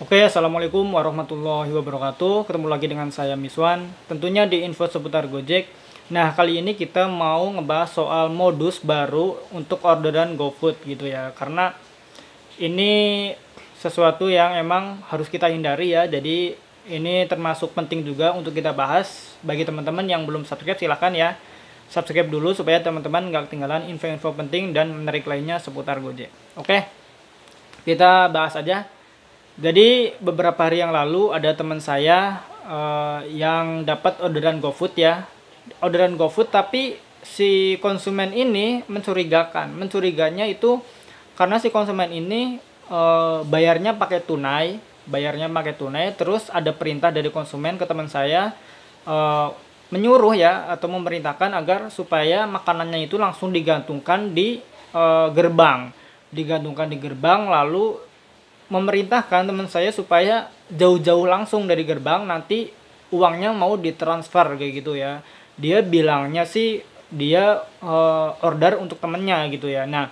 Oke, assalamualaikum warahmatullahi wabarakatuh. Ketemu lagi dengan saya Miswan. Tentunya di info seputar Gojek. Nah, kali ini kita mau ngebahas soal modus baru untuk orderan GoFood gitu ya. Karena ini sesuatu yang emang harus kita hindari ya. Jadi ini termasuk penting juga untuk kita bahas. Bagi teman-teman yang belum subscribe, silahkan ya subscribe dulu supaya teman-teman nggak ketinggalan info-info penting dan menarik lainnya seputar Gojek. Oke, kita bahas aja. Jadi beberapa hari yang lalu ada teman saya yang dapat orderan GoFood ya. Orderan GoFood tapi si konsumen ini mencurigakan. Mencuriganya itu karena si konsumen ini bayarnya pakai tunai, terus ada perintah dari konsumen ke teman saya menyuruh ya atau memerintahkan agar supaya makanannya itu langsung digantungkan di gerbang. Digantungkan di gerbang lalu memerintahkan teman saya supaya jauh-jauh langsung dari gerbang, nanti uangnya mau ditransfer kayak gitu ya. Dia bilangnya sih dia order untuk temennya gitu ya. Nah,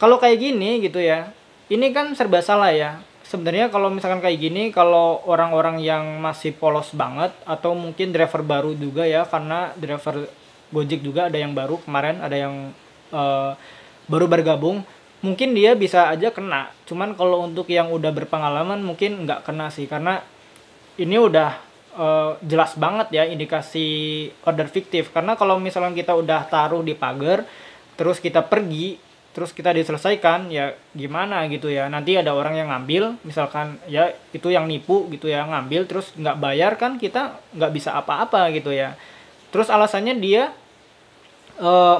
kalau kayak gini gitu ya, ini kan serba salah ya. Sebenarnya kalau misalkan kayak gini, kalau orang-orang yang masih polos banget atau mungkin driver baru juga ya, karena driver Gojek juga ada yang baru kemarin, ada yang baru bergabung, mungkin dia bisa aja kena. Cuman kalau untuk yang udah berpengalaman mungkin nggak kena sih, karena ini udah jelas banget ya indikasi order fiktif. Karena kalau misalnya kita udah taruh di pagar terus kita pergi terus kita diselesaikan, ya gimana gitu ya, nanti ada orang yang ngambil, misalkan ya itu yang nipu gitu ya, ngambil terus nggak bayar, kan kita nggak bisa apa-apa gitu ya. Terus alasannya dia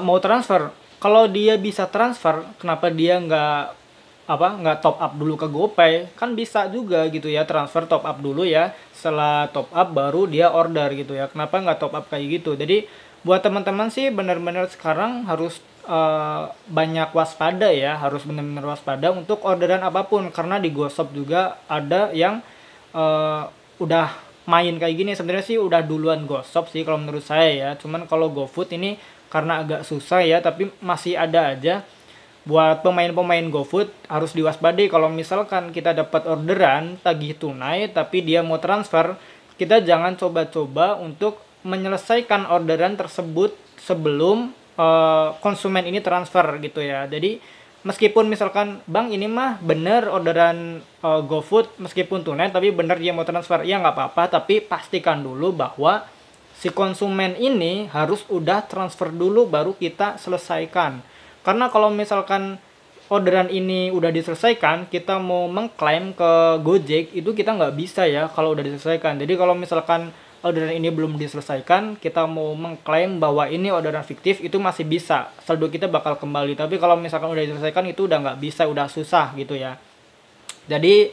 mau transfer. Kalau dia bisa transfer, kenapa dia nggak top up dulu ke GoPay? Kan bisa juga gitu ya, transfer top up dulu ya, setelah top up baru dia order gitu ya. Kenapa nggak top up kayak gitu? Jadi buat teman-teman sih benar-benar sekarang harus banyak waspada ya, harus benar-benar waspada untuk orderan apapun, karena di GoShop juga ada yang udah main kayak gini. Sebenarnya sih udah duluan GoShop sih kalau menurut saya ya. Cuman kalau GoFood ini karena agak susah ya, tapi masih ada aja. Buat pemain-pemain GoFood harus diwaspadai kalau misalkan kita dapat orderan tagih tunai tapi dia mau transfer, kita jangan coba-coba untuk menyelesaikan orderan tersebut sebelum konsumen ini transfer gitu ya. Jadi meskipun misalkan bang ini mah bener orderan GoFood meskipun tunai tapi bener dia mau transfer, ya nggak apa-apa, tapi pastikan dulu bahwa si konsumen ini harus udah transfer dulu baru kita selesaikan. Karena kalau misalkan orderan ini udah diselesaikan, kita mau mengklaim ke Gojek itu kita nggak bisa ya kalau udah diselesaikan. Jadi kalau misalkan orderan ini belum diselesaikan, kita mau mengklaim bahwa ini orderan fiktif, itu masih bisa, saldo kita bakal kembali. Tapi kalau misalkan udah diselesaikan itu udah nggak bisa, udah susah gitu ya. Jadi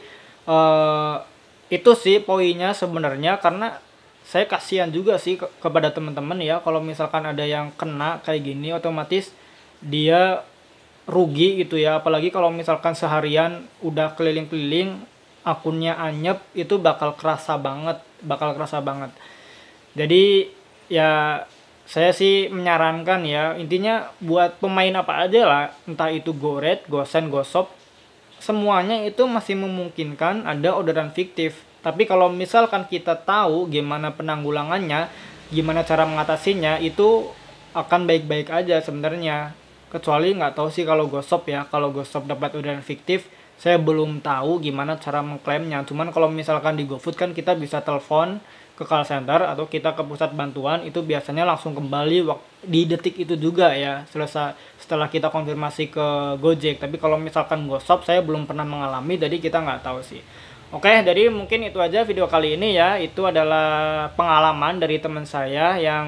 itu sih poinnya sebenarnya, karena saya kasihan juga sih kepada teman-teman ya, kalau misalkan ada yang kena kayak gini, otomatis dia rugi gitu ya. Apalagi kalau misalkan seharian udah keliling-keliling, akunnya anyep, itu bakal kerasa banget. Jadi ya saya sih menyarankan ya, intinya buat pemain apa aja lah, entah itu GoRed, GoSend, GoShop, semuanya itu masih memungkinkan ada orderan fiktif. Tapi kalau misalkan kita tahu gimana penanggulangannya, gimana cara mengatasinya, itu akan baik-baik aja sebenarnya. Kecuali nggak tahu sih kalau GoShop ya. Kalau GoShop dapat orderan fiktif, saya belum tahu gimana cara mengklaimnya. Cuman kalau misalkan di GoFood kan kita bisa telepon ke call center atau kita ke pusat bantuan, itu biasanya langsung kembali di detik itu juga ya, selesai setelah kita konfirmasi ke Gojek. Tapi kalau misalkan GoShop saya belum pernah mengalami, jadi kita nggak tahu sih. Oke, jadi mungkin itu aja video kali ini ya. Itu adalah pengalaman dari teman saya yang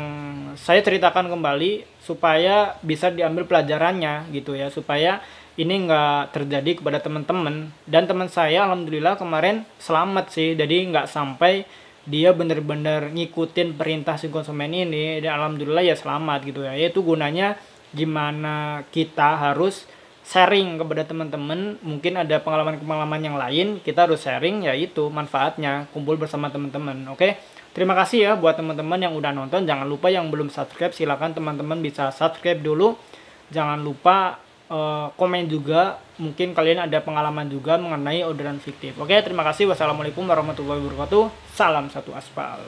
saya ceritakan kembali supaya bisa diambil pelajarannya gitu ya, supaya ini nggak terjadi kepada teman-teman. Dan teman saya alhamdulillah kemarin selamat sih, jadi nggak sampai dia bener-bener ngikutin perintah si konsumen ini, dan alhamdulillah ya selamat gitu ya. Itu gunanya gimana kita harus sharing kepada teman-teman. Mungkin ada pengalaman-pengalaman yang lain, kita harus sharing, yaitu manfaatnya kumpul bersama teman-teman. Oke, terima kasih ya buat teman-teman yang udah nonton. Jangan lupa yang belum subscribe, silakan teman-teman bisa subscribe dulu. Jangan lupa komen juga, mungkin kalian ada pengalaman juga mengenai orderan fiktif. Oke, terima kasih. Wassalamualaikum warahmatullahi wabarakatuh. Salam satu aspal.